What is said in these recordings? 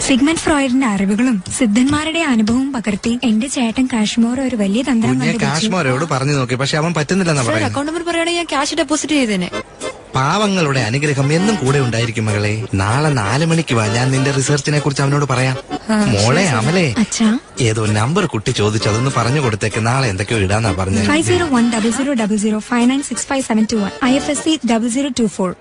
Sigmund ഫ്രോയിഡിന്റെ അറിവുകളും സിദ്ധന്മാരുടെ അനുഭവവും പകർത്തി എന്റെ ചേട്ടൻ കാശ്മോർ ഒരു വലിയ തന്ത്രം കണ്ടുപിടിച്ചു. കാശ്മോരോട് പറഞ്ഞു നോക്കി, പക്ഷെ അവൻ പറ്റുന്നില്ലെന്നാ പറയുന്നത്. അക്കൗണ്ട് നമ്പർ പറയുകയാണെങ്കിൽ ഞാൻ ക്യാഷ് ഡെപ്പോസിറ്റ് ചെയ്തേനെ. പാവങ്ങളുടെ അനുഗ്രഹം എന്നും കൂടെ ഉണ്ടായിരിക്കും മകളെ. നാളെ 4 മണിക്ക് വാ, ഞാൻ നിന്റെ റിസർച്ചിനെ കുറിച്ച് അവനോട് പറയാം. മോളെ അമലേ, ഏതോ നമ്പർ കുട്ടി ചോദിച്ചു, അതൊന്ന് പറഞ്ഞു കൊടുത്തേക്ക്. നാളെ എന്തൊക്കെയോ ഇടാന്നാ പറഞ്ഞത്. 501000596571 IFSC 0024.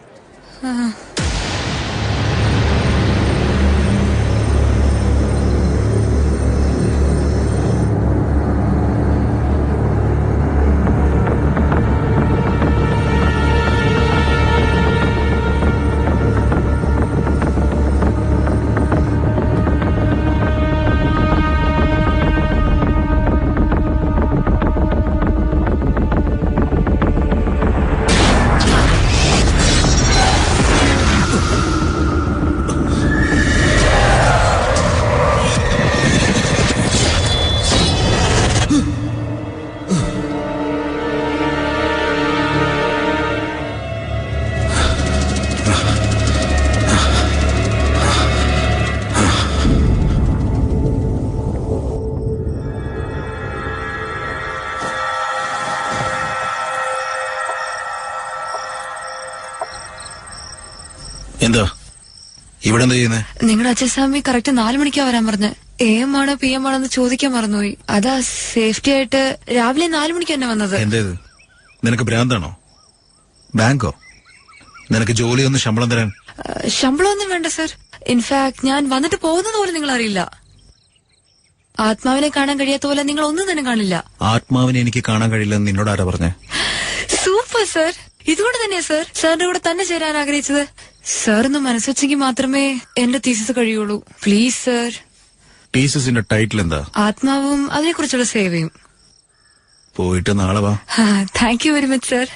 എന്താ ഇവിടെ എന്താ ചെയ്യുന്നത്? നിങ്ങളുടെ അച്ഛസ്വാമി കറക്റ്റ് 4 മണിക്കാ വരാൻ പറഞ്ഞ്. AM ആണോ PM ആണോ എന്ന് ചോദിക്കാൻ മറന്നുപോയി. അതാ സേഫ്റ്റി ആയിട്ട് രാവിലെ 4 മണിക്ക് തന്നെ വന്നത്. എന്തേത്? നിനക്ക് ഭ്രാന്താണോ? ബാങ്കോ? നിനക്ക് ജോലിയൊന്നും ശമ്പളം തരാൻ? ശമ്പളമൊന്നും വേണ്ട സർ. ഇൻഫാക്ട് ഞാൻ വന്നിട്ട് പോകുന്നത് പോലെ നിങ്ങൾ അറിയില്ല. ആത്മാവിനെ കാണാൻ കഴിയാത്ത പോലെ നിങ്ങൾ ഒന്നും തന്നെ കാണില്ല. ആത്മാവിനെ എനിക്ക് കാണാൻ കഴിയില്ലെന്ന് നിന്നോട് ആരാ പറഞ്ഞേ? Super sir. ഇതുകൊണ്ട് തന്നെയാ സർ സാറിന്റെ കൂടെ തന്നെ ചേരാൻ ആഗ്രഹിച്ചത്. സാറിന്ന് മനസ്സുവെച്ചെങ്കിൽ മാത്രമേ എന്റെ തീസിസ് കഴിയുള്ളൂ. Please sir. തീസിസിന്റെ ടൈറ്റിൽ എന്താ? ആത്മാവും അതിനെക്കുറിച്ചുള്ള സേവയും. പോയിട്ട് നാളെ വാ. Thank you very much sir.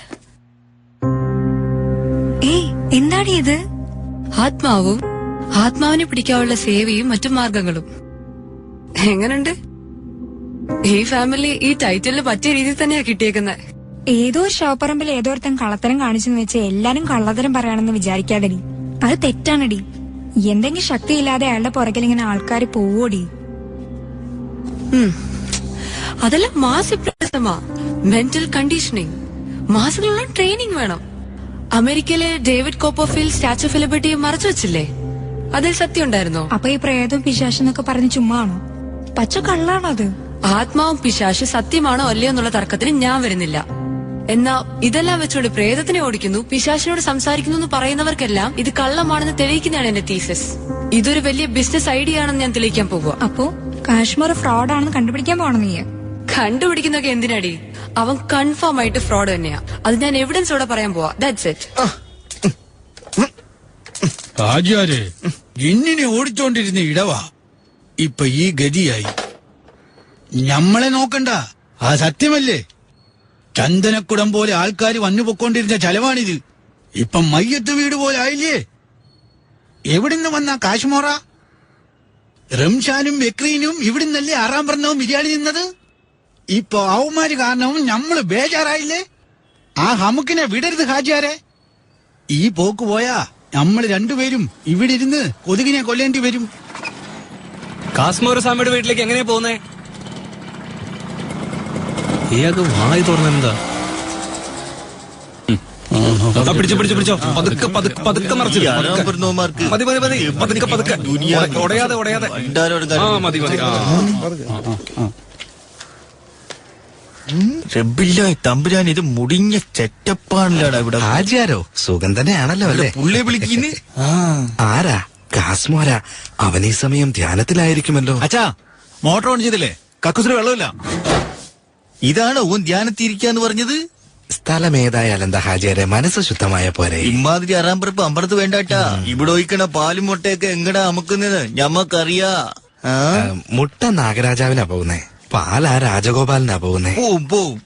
എന്താണ് ഇത്? ആത്മാവും ആത്മാവിനെ പിടിക്കാനുള്ള സേവയും മറ്റു മാർഗങ്ങളും. എങ്ങനുണ്ട്? ഈ ഫാമിലി ഈ ടൈറ്റിലിന് പറ്റിയ രീതിയിൽ തന്നെയാ കിട്ടിയേക്കുന്നത്. ഏതോ ഷോപ്പറമ്പിൽ ഏതോരുത്തൻ കള്ളത്തരം കാണിച്ചെന്ന് വെച്ച് എല്ലാരും കള്ളത്തരം പറയാണെന്ന് വിചാരിക്കാതെടി. അത് തെറ്റാണടി. എന്തെങ്കിലും ശക്തിയില്ലാതെ അയാളുടെ പുറകിൽ ഇങ്ങനെ ആൾക്കാർ പോവോടി. അതെല്ലാം മാസ് ഹിപ്നോട്ടിസമാ, മെന്റൽ കണ്ടീഷനിങ്. മാസങ്ങളുള്ള ട്രെയിനിങ് വേണം. അമേരിക്കയിലെ David Copperfield statue of liberty മറച്ചു വെച്ചില്ലേ? അതിൽ സത്യം ഉണ്ടായിരുന്നോ? അപ്പൊ ഈ പ്രേതവും പിശാശെന്നൊക്കെ പറഞ്ഞ് ചുമ്മാണോ? പച്ച കള്ളാണോ അത്? ആത്മാവും പിശാശ് സത്യമാണോ അല്ലയോ എന്നുള്ള തർക്കത്തിന് ഞാൻ വരുന്നില്ല. എന്നാ ഇതെല്ലാം വെച്ചോണ്ട് പ്രേതത്തിനെ ഓടിക്കുന്നു, പിശാശിനോട് സംസാരിക്കുന്നു എന്ന് പറയുന്നവർക്കെല്ലാം ഇത് കള്ളമാണെന്ന് തെളിയിക്കുന്നതാണ് എന്റെ തീസിസ്. ഇതൊരു വലിയ ബിസിനസ് ഐഡിയ ആണെന്ന് ഞാൻ തെളിയിക്കാൻ പോകുക. അപ്പോ കാശ്മീർ ഫ്രോഡാണെന്ന് കണ്ടുപിടിക്കാൻ പോകണം നീ? കണ്ടുപിടിക്കുന്നൊക്കെ എന്തിനാടി? അവൻ കൺഫേം ആയിട്ട് ഫ്രോഡ് തന്നെയാ. അത് ഞാൻ എവിഡൻസോടെ പറയാൻ പോവാ. That's it. ആചാര്യ, ജിന്നിനെ ഓടിച്ചോണ്ടിരുന്ന ഇടവാ ഇപ്പൊ ഈ ഗതിയായി. ഞമ്മളെ നോക്കണ്ട, ആ സത്യമല്ലേ? ചന്ദനക്കുടം പോലെ ആൾക്കാർ വന്നു പൊക്കോണ്ടിരുന്ന ചെലവാണിത്. ഇപ്പം മയ്യത്ത് വീട് പോലെ ആയില്ലേ? എവിടുന്ന് വന്ന കാശ്മോറ? റംഷാനും ബക്രീനും ഇവിടുന്നല്ലേ 6-ാം പിറന്നവും ബിരിയാണി നിന്നത്. ഇപ്പൊ അവന്മാര് കാരണവും ഞമ്മള് ബേജാറായില്ലേ? ആ ഹമുക്കിനെ വിടരുത് ഹാജിയാരെ. ഈ പോക്ക് പോയാ നമ്മൾ രണ്ടുപേരും ഇവിടെ ഇരുന്ന് കൊതുകിനെ കൊല്ലേണ്ടി വരും. കാശ്മീർ സ്വാമിയുടെ വീട്ടിലേക്ക് എങ്ങനെയാ പോകുന്നേ? ഇയാൾക്ക് വായി തുറന്നെന്താ? പിടിച്ചോ പിടിച്ചോ പിടിച്ചോ. പതുക്കെ പതുക്കെ പതുക്കെ മറിച്ചു. മതി മതി മതി. പതുക്കെ പതുക്കെ. ഉടയാതെ ഉടയാതെ. മതി മതി. തമ്പുരാൻ, ഇത് മുടിഞ്ഞ ചെറ്റപ്പാണല്ലോടാ ഇവിടെ. ഹാജിയാരോ? സുഖം തന്നെയാണല്ലോ അല്ലേ? പുള്ളിയെ വിളിക്കുന്നു. ആരാ? കാശ്മോരാ. അവൻ ഈ സമയം ധ്യാനത്തിലായിരിക്കുമല്ലോ. അച്ഛാ, മോട്ടോർ ഓൺ ചെയ്തില്ലേ? കക്കൂസിൽ വെള്ളമില്ല. ഇതാണോ ഓൻ ധ്യാനത്തിരിക്കാന്ന് പറഞ്ഞത്? സ്ഥലം ഏതായാലെന്താ ഹാജിയാരെ, മനസ്സ് ശുദ്ധമായ പോരെ. ഇമാതിരി 6-ാം പിറപ്പ് അമ്പലത്ത് വേണ്ടാട്ടാ. ഇവിടെ ഒഴിക്കണ പാലും മുട്ടയൊക്കെ എങ്ങടാ അമുക്കുന്നത് ഞമ്മക്കറിയാ. മുട്ട നാഗരാജാവിനാ പോകുന്നേ, പാലാ രാജഗോപാലിനാ പോകുന്നേ. പോവും.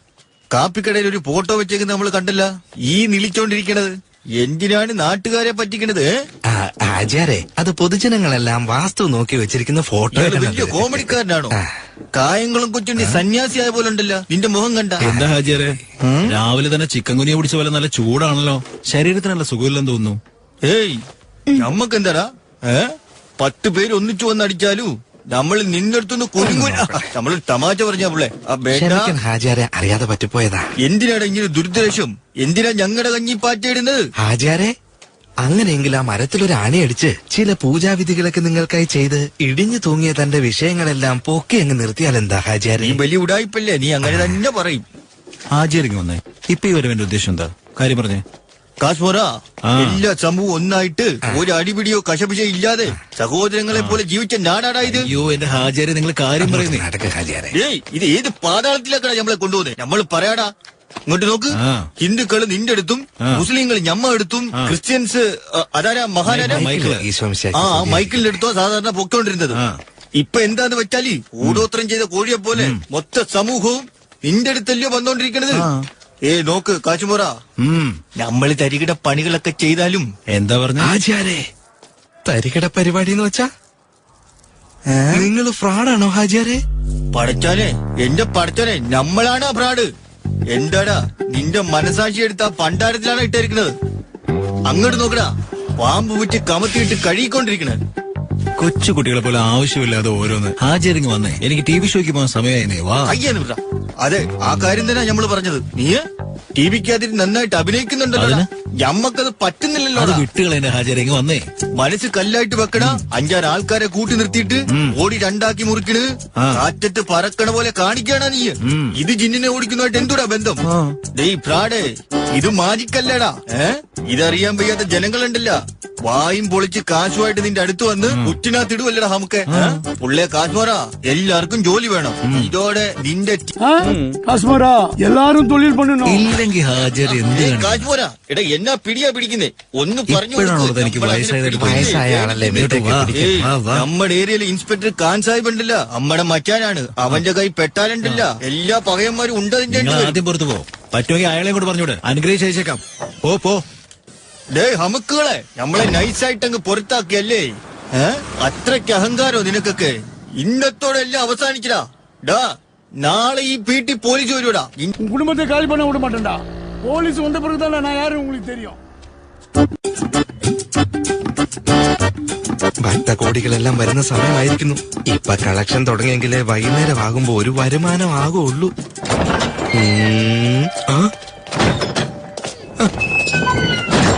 കാപ്പിക്കടയിൽ ഒരു ഫോട്ടോ വെച്ചേക്ക് നമ്മൾ കണ്ടല്ല. ഈ നിളിച്ചോണ്ടിരിക്കണത് എന്തിനാണ് നാട്ടുകാരെ പറ്റിക്കണത്? ആചാരെ, അത് പൊതുജനങ്ങളെല്ലാം വാസ്തു നോക്കി വെച്ചിരിക്കുന്ന ഫോട്ടോ. വലിയ കോമഡിക്കാരനാണോ? കായങ്ങളും കൊച്ചുണ്ടി സന്യാസിയായ പോലെ ഉണ്ടല്ലോ നിന്റെ മുഖം കണ്ട. എന്താ ഹാജിയാരെ, രാവിലെ തന്നെ ചിക്കൻ കുനിയെ പിടിച്ച പോലെ നല്ല ചൂടാണല്ലോ. ശരീരത്തിന് നല്ല സുഖമില്ലെന്ന് തോന്നുന്നു. ഏയ്, നമ്മക്ക് എന്താടാ? 10 പേര് ഒന്നിച്ചു വന്നടിച്ചാലും നമ്മൾ നിന്നെടുത്തൊന്ന് കൊല്ലുകൂല. നമ്മൾ തമാശ പറഞ്ഞാ പിള്ളേ ക്ഷമിക്കണം ഹാജിയാരെ, അറിയാതെ പറ്റിപ്പോയതാ. എന്തിനാണ് ഇങ്ങനെ ദുരുദ്ദേശം? എന്തിനാ ഞങ്ങളുടെ കഞ്ഞി പാറ്റയിടുന്നത്? ഹാജിയാരെ, അങ്ങനെയെങ്കിൽ ആ മരത്തിലൊരു ആണിയടിച്ച് ചില പൂജാവിധികളൊക്കെ നിങ്ങൾക്കായി ചെയ്ത് ഇടിഞ്ഞു തൂങ്ങിയ തന്റെ വിഷയങ്ങളെല്ലാം പൊക്കി അങ്ങ് നിർത്തിയാൽ എന്താ ഹാജിയാരെ? നീ വലിയ ഉടായിപ്പല്ലേ, നീ അങ്ങനെ തന്നെ പറയും. ആചാര്യങ്ങ് വന്നേ. ഇപ്പൊ ഈ വരവന്റെ ഉദ്ദേശം എന്താ? കാര്യം പറഞ്ഞേ. കാശ്മോറ, എല്ലാ സമൂഹം ഒന്നായിട്ട് ഒരു അടിപിടിയോ കശപിശയോ ഇല്ലാതെ സഹോദരങ്ങളെ പോലെ ജീവിച്ച നാടാടാ ഇത്. അയ്യോ എന്റെ ഹാജാരി, നിങ്ങൾ കാര്യം പറയുന്നേ. നടക്ക ഹാജിയാരെ. ഏയ്, ഇത് ഏത് പാതാളത്തിലേക്കാണ് നമ്മളെ കൊണ്ടുപോകുന്നത്? നമ്മൾ പറയാടാ. ഇങ്ങോട്ട് നോക്ക്. ഹിന്ദുക്കള് നിന്റെ അടുത്തും മുസ്ലിങ്ങൾ ഞമ്മ എടുത്തും ക്രിസ്ത്യൻസ് അതാരാ മഹാനാരാ മൈക്കിളിന്റെ അടുത്തോ സാധാരണ പൊക്കോണ്ടിരുന്നത്. ഇപ്പൊ എന്താന്ന് വെച്ചാല് ഊടോത്രം ചെയ്ത കോഴിയെ പോലെ മൊത്ത സമൂഹവും നിന്റെ അടുത്തല്ലോ വന്നോണ്ടിരിക്കണത്. നോക്ക് കാശ്മോറ, നമ്മള് തരികിട പണികളൊക്കെ ചെയ്താലും എന്താ പറഞ്ഞ ഹാജിയാരെ? തരികട പരിപാടി എന്ന് വെച്ചാ നിങ്ങൾ ഫ്രോഡാണോ ഹാജിയാരെ? പടച്ചോനെ, എന്റെ പടച്ചോനെ, നമ്മളാണ് ഫ്രോഡ്. എന്താടാ നിന്റെ മനസാക്ഷി എടുത്ത പണ്ടാരത്തിലാണ് ഇട്ടിരിക്കുന്നത്. അങ്ങോട്ട് നോക്കടാ, പാമ്പ് വിറ്റ് കമത്തിയിട്ട് കഴുകിക്കൊണ്ടിരിക്കണേ. കൊച്ചു കുട്ടികളെ പോലെ ആവശ്യമില്ലാതെ ഓരോന്ന്. ഹാജരിങ് വന്നേ, എനിക്ക് TV ഷോയ്ക്ക് പോകാൻ സമയമായിരുന്നേ. വാ. അയ്യാന്ന് വിടാ. അതെ, ആ കാര്യം തന്നെ നമ്മള് പറഞ്ഞത്. നീ ടിവിക്കകത്തിട്ട് നന്നായിട്ട് അഭിനയിക്കുന്നുണ്ടല്ലോ. ഞമ്മക്കത് പറ്റുന്നില്ലല്ലോ. അത് വിട്ടുകളെ ഹാജരിങ് വന്നേ. മനസ്സ് കല്ലായിട്ട് വെക്കണ 5-6 ആൾക്കാരെ കൂട്ടി നിർത്തിയിട്ട് ഓടി 2 ആക്കി മുറിക്കണ്. കാറ്റത്ത് പറക്കണ പോലെ കാണിക്കാണാ നീ. ഇത് ജിന്നിനെ ഓടിക്കുന്നതായിട്ട് എന്തുടാ ബന്ധം? ഡേയ് ഫ്രാഡേ, ഇത് മാജിക്കല്ലടാ. ഇതറിയാൻ വയ്യാത്ത ജനങ്ങളുണ്ടല്ല, വായും പൊളിച്ച് കാശുമായിട്ട് നിന്റെ അടുത്ത് വന്ന് കുറ്റിനകത്തിടുവല്ലടാ നമുക്ക്. പുള്ളിയെ കാശ്മോറ, എല്ലാവർക്കും ജോലി വേണം. ഇതോടെ നിന്റെ എല്ലാരും തൊഴിൽ പണിയണം. ഇല്ലെങ്കിൽ ഹാജരി എന്ത് കാശ്മോറ, എടാ എന്നാ പിടിയാ പിടിക്കുന്നേ? ഒന്ന് പറഞ്ഞു. എനിക്ക് വയസ്സായ ആളല്ലേ? നമ്മുടെ ഏരിയയിലെ ഇൻസ്പെക്ടർ ഖാൻ സാഹിബ് ഉണ്ടല്ല, നമ്മടെ മച്ചാനാണ്. അവന്റെ കൈ പെട്ടാലുണ്ടല്ല എല്ലാ പകയന്മാരും ഉണ്ടതിന്റെ. ആദ്യം പുറത്തു പോ. പറ്റുമെങ്കിൽ അയാളെ കൂടെ പറഞ്ഞൂടെ, അനുഗ്രഹിച്ചേക്കാം. പോ. ഡേ ഹമുക്കുകളെ, നമ്മളെ നൈസായിട്ടങ്ങ് പുറത്താക്കിയല്ലേ? അത്രയ്ക്ക് അഹങ്കാരോ നിനക്കൊക്കെ? ഇന്നത്തോടെ എല്ലാം അവസാനിക്കടാ. ഡാ, നാളെ ഈ PT പോലീസ് വരുവാടാ. കുടുംബത്തെ കാലി பண்ண விட மாட்டேன்டா. போலீஸ் வந்த பிறகுதான் நான் யாரும் உங்களுக்கு தெரியும். ഭക്തകോടികളെല്ലാം വരുന്ന സമയമായിരിക്കുന്നു. ഇപ്പൊ കളക്ഷൻ തുടങ്ങിയെങ്കിലേ വൈകുന്നേരം ആകുമ്പോ ഒരു വരുമാനം ആകുള്ളൂ.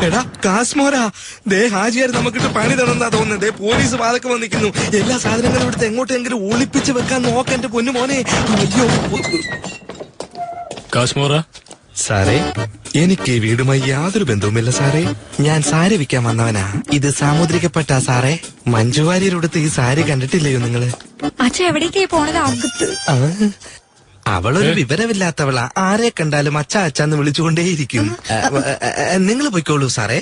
എടാ കാശ്മോരാ, ദേ ഹാജിയാർ നമുക്കിട്ട് പണി തന്നെന്നാ തോന്നുന്നത്. ദേ പോലീസ് വാതൊക്കെ വന്നിരിക്കുന്നു. എല്ലാ സാധനങ്ങളും ഇവിടുത്തെ എങ്ങോട്ടെങ്കിലും ഒളിപ്പിച്ച് വെക്കാൻ നോക്ക എന്റെ പൊന്നു മോനെ. അയ്യോ കാശ്മോറ സാറേ, എനിക്ക് ഈ വീടുമായി യാതൊരു ബന്ധവുമില്ല സാറേ. ഞാൻ സാരി വിൽക്കാൻ വന്നവനാ. ഇത് സാമുദ്രികപ്പെട്ട സാറേ. മഞ്ജുവാരിയുടെ ഈ സാരി കണ്ടിട്ടില്ലയോ നിങ്ങള്? അച്ഛ എവിടേക്കായി പോണത്? അകത്ത്. അവളൊരു വിവരമില്ലാത്തവളാ. ആരെ കണ്ടാലും അച്ഛ അച്ഛന്ന് വിളിച്ചുകൊണ്ടേയിരിക്കും. നിങ്ങൾ പൊയ്ക്കോളൂ സാറേ.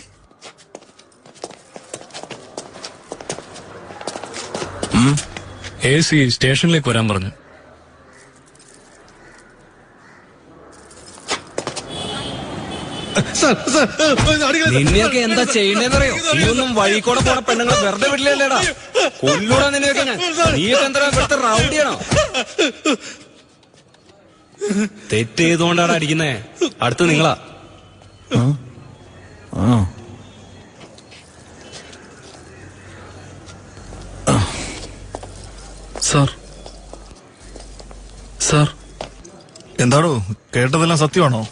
AC സ്റ്റേഷനിലേക്ക് വരാൻ പറഞ്ഞു. നിന്നെയൊക്കെ എന്താ ചെയ്യണേന്നറിയോ? നീയൊന്നും വഴി കൂടെ പോണ പെണ്ണുങ്ങളെ വെറുതെ വിടില്ലല്ലേടാ. കൊല്ലൂടാ നിന്നെയൊക്കെ ഞാൻ. നീയൊക്കെ എന്താ ഇവിടുത്തെ റൗഡിയാണോ? തെറ്റ് ചെയ്തുകൊണ്ടാണ് അടിക്കുന്നേ. അടുത്ത് നിങ്ങളാ. സാർ എന്താടോ കേട്ടതെല്ലാം സത്യമാണോ?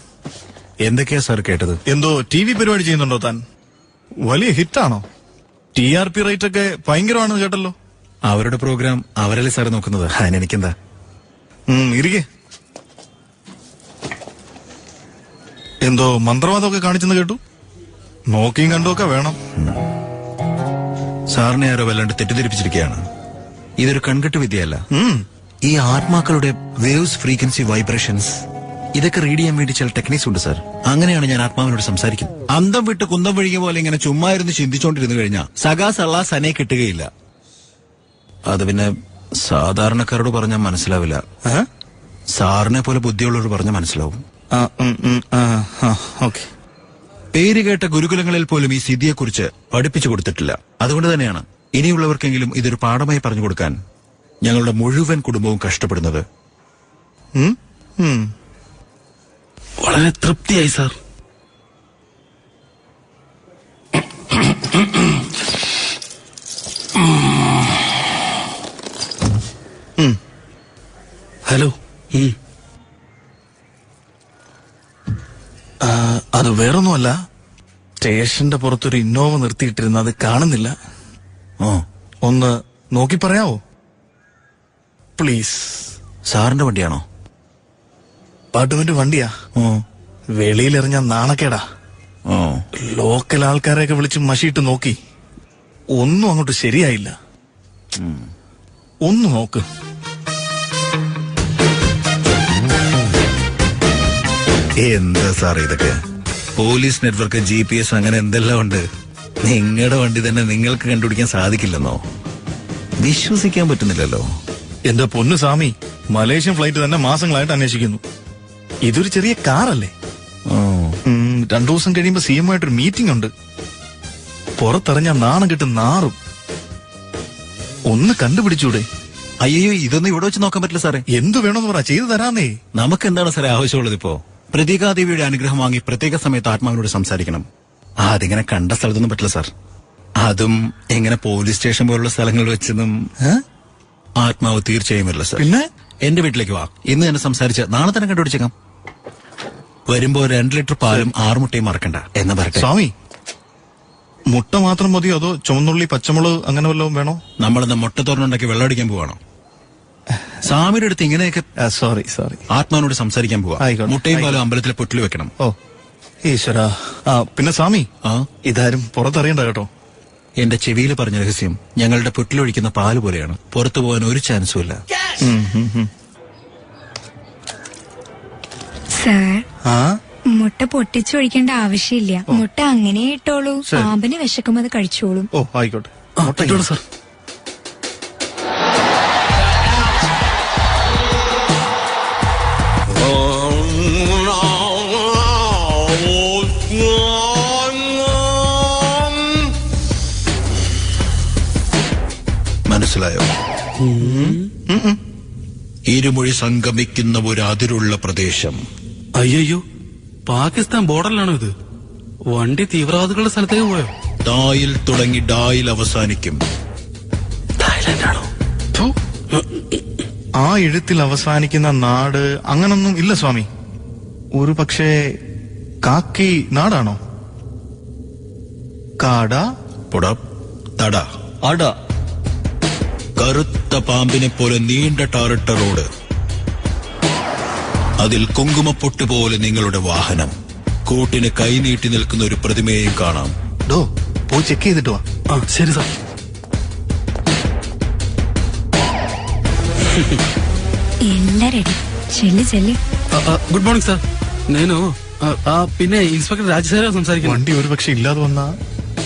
എന്തൊക്കെയാ സാർ കേട്ടത്? എന്തോ TV പരിപാടി ചെയ്യുന്നുണ്ടോ താൻ? വലിയ ഹിറ്റാണോ? TRP റേറ്റ് ഒക്കെ ഭയങ്കരമാണെന്ന് കേട്ടല്ലോ. അവരുടെ പ്രോഗ്രാം അവരല്ലേ സാർ നോക്കുന്നത്, അതിനെനിക്കെന്താ? ഇരിക്കെ. എന്തോ മന്ത്രവാദമൊക്കെ കാണിച്ചെന്ന് കേട്ടു. നോക്കിയും കണ്ടുമൊക്കെ വേണം. സാറിനെ ആരോ വല്ലാണ്ട് തെറ്റിദ്ധരിപ്പിച്ചിരിക്കുകയാണ്. ഇതൊരു കൺകെട്ട് വിദ്യയല്ല. ഈ ആത്മാക്കളുടെ വേവ്സ്, ഫ്രീക്വൻസി, വൈബ്രേഷൻസ് ഇതൊക്കെ റീഡ് ചെയ്യാൻ വേണ്ടി ചില ടെക്നിക്സ് ഉണ്ട് സാർ. അങ്ങനെയാണ് ഞാൻ ആത്മാവിനോട് സംസാരിക്കുന്നത്. അന്തം വിട്ട് കുന്തം വഴിക പോലെ ഇങ്ങനെ ചുമ്മാ ഇരുന്ന് ചിന്തിച്ചോണ്ടിരുന്നു കഴിഞ്ഞാൽ സകാസള്ള സനെ കിട്ടുകയില്ല. അത് പിന്നെ സാധാരണക്കാരോട് പറഞ്ഞാൽ മനസ്സിലാവില്ല. സാറിനെ പോലെ ബുദ്ധിയുള്ളവർ പറഞ്ഞാൽ മനസ്സിലാവും. പേര് കേട്ട ഗുരുകുലങ്ങളിൽ പോലും ഈ സിദ്ധിയെക്കുറിച്ച് പഠിപ്പിച്ചു കൊടുത്തിട്ടില്ല. അതുകൊണ്ട് തന്നെയാണ് ഇനിയുള്ളവർക്കെങ്കിലും ഇതൊരു പാഠമായി പറഞ്ഞു കൊടുക്കാൻ ഞങ്ങളുടെ മുഴുവൻ കുടുംബവും കഷ്ടപ്പെടുന്നത്. വളരെ തൃപ്തിയായി സാർ. അത് വേറൊന്നുമല്ല, സ്റ്റേഷന്റെ പുറത്തൊരു ഇന്നോവ നിർത്തിയിട്ടിരുന്ന അത് കാണുന്നില്ല. ഒന്ന് നോക്കി പറയാവോ പ്ലീസ്? സാറിന്റെ വണ്ടിയാണോ? പാട്ടുവിന്റെ വണ്ടിയാ. വെളിയിലെറിഞ്ഞ നാണക്കേടാ. ലോക്കൽ ആൾക്കാരെയൊക്കെ വിളിച്ച് മഷിയിട്ട് നോക്കി, ഒന്നും അങ്ങോട്ട് ശരിയായില്ല. ഒന്ന് നോക്ക്. എന്താ സാർ ഇതൊക്കെ? പോലീസ് നെറ്റ്വർക്ക്, GPS, അങ്ങനെ എന്തെല്ലാം ഉണ്ട്. നിങ്ങളുടെ വണ്ടി തന്നെ നിങ്ങൾക്ക് കണ്ടുപിടിക്കാൻ സാധിക്കില്ലെന്നോ? വിശ്വസിക്കാൻ പറ്റുന്നില്ലല്ലോ. എന്റെ പൊന്നു സ്വാമി, മലേഷ്യൻ ഫ്ലൈറ്റ് തന്നെ മാസങ്ങളായിട്ട് അന്വേഷിക്കുന്നു. ഇതൊരു ചെറിയ കാറല്ലേ? 2 ദിവസം കഴിയുമ്പോ CM ആയിട്ടൊരു മീറ്റിംഗ് ഉണ്ട്. പുറത്തിറങ്ങ നാണം കിട്ടും നാറും. ഒന്ന് കണ്ടുപിടിച്ചൂടെ? അയ്യോ, ഇതൊന്നും ഇവിടെ വെച്ച് നോക്കാൻ പറ്റില്ല സാറേ. എന്തു വേണമെന്ന് പറ, ചെയ്തു തരാന്നേ. നമുക്ക് എന്താണ് സാറേ ആവശ്യമുള്ളത്? ഇപ്പോ പ്രതീകാദേവിയുടെ അനുഗ്രഹം വാങ്ങി പ്രത്യേക സമയത്ത് ആത്മാവിനോട് സംസാരിക്കണം. അതിങ്ങനെ കണ്ട സ്ഥലത്തൊന്നും പറ്റില്ല സാർ. അതും എങ്ങനെ പോലീസ് സ്റ്റേഷൻ പോലുള്ള സ്ഥലങ്ങളിൽ വെച്ചൊന്നും ആത്മാവ് തീർച്ചയായും വരില്ല സാർ. പിന്നെ എന്റെ വീട്ടിലേക്ക് വാ, ഇന്ന് തന്നെ സംസാരിച്ച് നാളെ തന്നെ കണ്ടുപിടിച്ചേക്കാം. വരുമ്പോ 2 ലിറ്റർ പാലും 6 മുട്ടയും മറക്കണ്ട എന്ന് പറയട്ടെ. സ്വാമി, മുട്ട മാത്രം മതിയോ അതോ ചുവന്നുള്ളി, പച്ചമുളക് അങ്ങനെ വല്ലതും വേണോ? നമ്മളെന്താ മുട്ടത്തോരനുണ്ടാക്കി വെള്ളമടിക്കാൻ പോവാണോ? സ്വാമിയുടെ അടുത്ത് ഇങ്ങനെയൊക്കെ സോറി ആത്മാവിനോട് സംസാരിക്കാൻ പോവാ. ആയിക്കോട്ടെ. മുട്ടയും പാലും അമ്പലത്തിലെ പൊട്ടിൽ വെക്കണം. ഓ ഈശ്വരാ. പിന്നെ സ്വാമി, ഇതാരും പുറത്തറിയണ്ട കേട്ടോ. എന്റെ ചെവിയിൽ പറഞ്ഞ രഹസ്യം ഞങ്ങളുടെ പൊട്ടിലൊഴിക്കുന്ന പാല് പോലെയാണ്. പുറത്തു പോകാൻ ഒരു ചാൻസും ഇല്ല. സാർ, മുട്ട പൊട്ടിച്ചൊഴിക്കേണ്ട ആവശ്യമില്ല. മുട്ട അങ്ങനെ ഇട്ടോളൂ. പാമ്പിന് വിശക്കും, അത് കഴിച്ചോളും. ഓ ആയിക്കോട്ടെ. സാർ. മനസ്സിലായോ? ഇരുമൊഴി സംഗമിക്കുന്ന ഒരു അതിരുള്ള പ്രദേശം. അയ്യോ, പാകിസ്ഥാൻ ബോർഡറിലാണോ ഇത്? വണ്ടി തീവ്രവാദികളുടെ സ്ഥലത്തേക്ക് പോയോ? ഡായിൽ തുടങ്ങി ഡായിൽ അവസാനിക്കും. തായ്ലാന്റാണോ? ആ എഴുത്തിൽ അവസാനിക്കുന്ന നാട് അങ്ങനൊന്നും ഇല്ല സ്വാമി. ഒരു പക്ഷേ കാക്കി നാടാണോ? കാട, പൊട, തട, അട, കറുത്ത പാമ്പിനെ പോലെ നീണ്ട ടാറിട്ട റോഡ്, അതിൽ കുങ്കുമപ്പൊട്ട് പോലെ നിങ്ങളുടെ വാഹനം, കൂട്ടിന് കൈനീട്ടി നിൽക്കുന്ന ഒരു പ്രതിമയെയും കാണാം. പോയി ചെക്ക് ചെയ്തിട്ട് വാ. ശരി സാർ. എല്ലാം റെഡി. ചെല്ല്. Good morning sir. నేను പിന്നെ ഇൻസ്പെക്ടർ രാജശേഖരൻ സംസാരിക്കുന്നു. വണ്ടി ഒരു പക്ഷെ ഇല്ലാതെ വന്നാ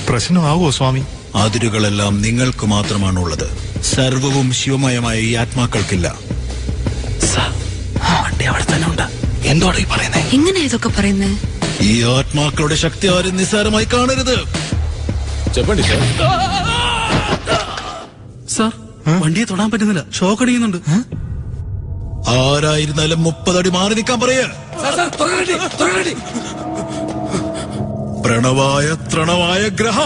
പ്രശ്നമാവോ സ്വാമി? അതിരുകളെല്ലാം നിങ്ങൾക്ക് മാത്രമാണുള്ളത്. സർവവും ശിവമയമായ ഈ ആത്മാക്കൾക്കില്ല. വണ്ടി അവിടെ തന്നെ ഉണ്ട്. എന്തോടാ ഈ പറയുന്നേ? എങ്ങനെയാ ഇതൊക്കെ പറയുന്നേ? ഈ ആത്മാക്കളുടെ ശക്തി ആരും നിസ്സാരമായി കാണരുത്. സാർ, വണ്ടിയെ തൊടാൻ പറ്റുന്നില്ല, ഷോക്ക് അടിക്കുന്നുണ്ട്. ആരായിരുന്നാലും 30 അടി മാറി നിൽക്കാൻ പറയാ. പ്രണവായ ത്രണവായ ഗ്രഹ,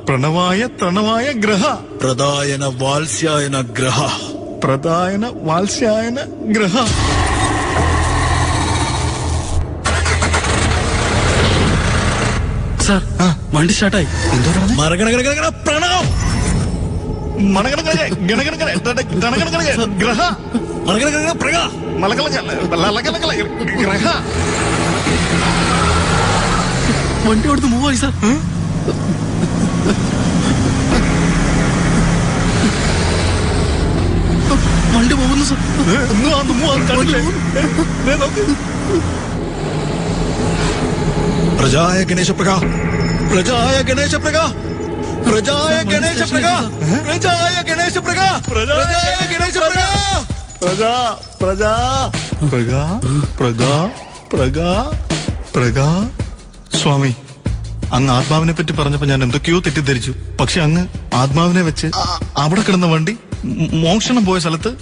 പ്രണവായ തണവായ ഗ്രഹ, പ്രദായന വാത്സ്യായന ഗ്രഹ, പ്രദായന വാത്സ്യായന ഗ്രഹ. സാർ, വണ്ടി സ്റ്റാർട്ടായി. മരകണ പ്രണവം ഗ്രഹ, പ്രഗ ഗ്രഹ. വണ്ടി അവിടുന്ന് മൂവായി സാർ. വണ്ടി പോകുന്നു സാർ. പ്രജായ ഗണേശ പ്രഗ, പ്രജായ ഗണേശ പ്രഗ, പ്രജായ ഗണേശ പ്രഗ, പ്രജായ ഗണേശ പ്രഗ, പ്രജായ ഗണേശ പ്രഗ. പ്രജാ പ്രജാ പ്രജാ പ്രജാ പ്രജാ പ്രജാ. സ്വാമി, അങ്ങ് ആത്മാവിനെ പറ്റി പറഞ്ഞപ്പോ ഞാൻ എന്തൊക്കെയോ തെറ്റിദ്ധരിച്ചു. പക്ഷെ അങ്ങ് ആത്മാവിനെ വെച്ച് അവിടെ കിടന്ന വണ്ടി മോഷണം പോയ സ്ഥലത്ത്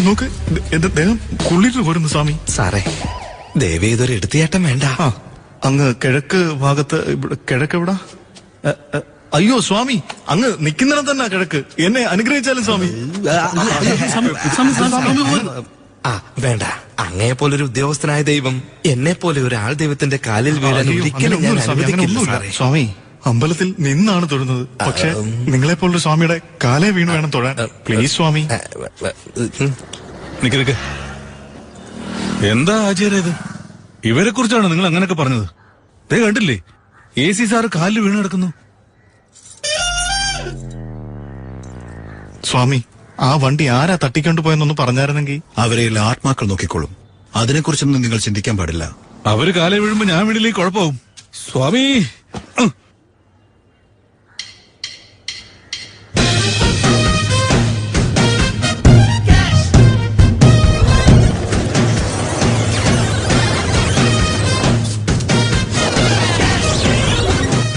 നോക്ക്, എന്റെ ദേഹം കുളിര് വരുന്നു സ്വാമി. സാറേ, ദേവി ഇതൊരു എടുത്തിയാട്ടം വേണ്ട. അങ്ങ് കിഴക്ക് ഭാഗത്ത്, കിഴക്കെവിടാ? അയ്യോ സ്വാമി, അങ്ങ് നിൽക്കുന്നിടം തന്നെ കിഴക്ക്. എന്നെ അനുഗ്രഹിച്ചാലും സ്വാമി. വേണ്ട. അങ്ങയെ പോലൊരു ഉദ്യോഗസ്ഥനായ ദൈവം എന്നെ പോലെ ഒരു ആൾ ദൈവത്തിന്റെ കാലിൽ വീഴാൻ ഒരിക്കലും ഞാൻ അനുവദിക്കില്ല സാറേ. സ്വാമി അമ്പലത്തിൽ നിന്നാണ് തൊഴുന്നത്. പക്ഷെ നിങ്ങളെ പോലൊരു സ്വാമിയുടെ കാലേ വീണ് വേണം തൊഴാൻ. പ്ലീസ് സ്വാമി. നിക്ക് എന്താ ആചാര്യ ഇത്? ഇവരെ കുറിച്ചാണ് നിങ്ങൾ അങ്ങനെയൊക്കെ പറഞ്ഞത്? ദേ കണ്ടില്ലേ, AC സാറ് കാലിൽ വീണ് കിടക്കുന്നു. സ്വാമി ആ വണ്ടി ആരാ തട്ടിക്കൊണ്ടുപോയെന്നൊന്ന് പറഞ്ഞായിരുന്നെങ്കിൽ. അവരെയുള്ള ആത്മാക്കൾ നോക്കിക്കോളും. അതിനെക്കുറിച്ചൊന്നും നിങ്ങൾ ചിന്തിക്കാൻ പാടില്ല. അവര് കാലേ വീഴുമ്പോ ഞാൻ വീട്ടിലേക്ക് കുഴപ്പമാവും. സ്വാമി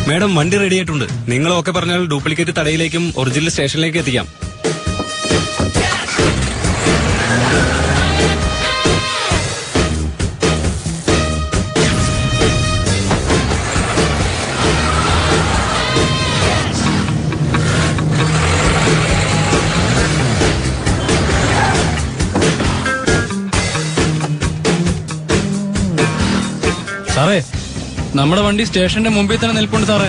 മാഡം വണ്ടി റെഡി ആയിട്ടുണ്ട്. നിങ്ങളൊക്കെ പറഞ്ഞാൽ ഡ്യൂപ്ലിക്കേറ്റ് തടയിലേക്കും ഒറിജിനൽ സ്റ്റേഷനിലേക്കും എത്തിക്കാം. സാറേ, നമ്മുടെ വണ്ടി സ്റ്റേഷന്റെ മുമ്പിൽ തന്നെ നിൽപ്പുണ്ട് സാറേ.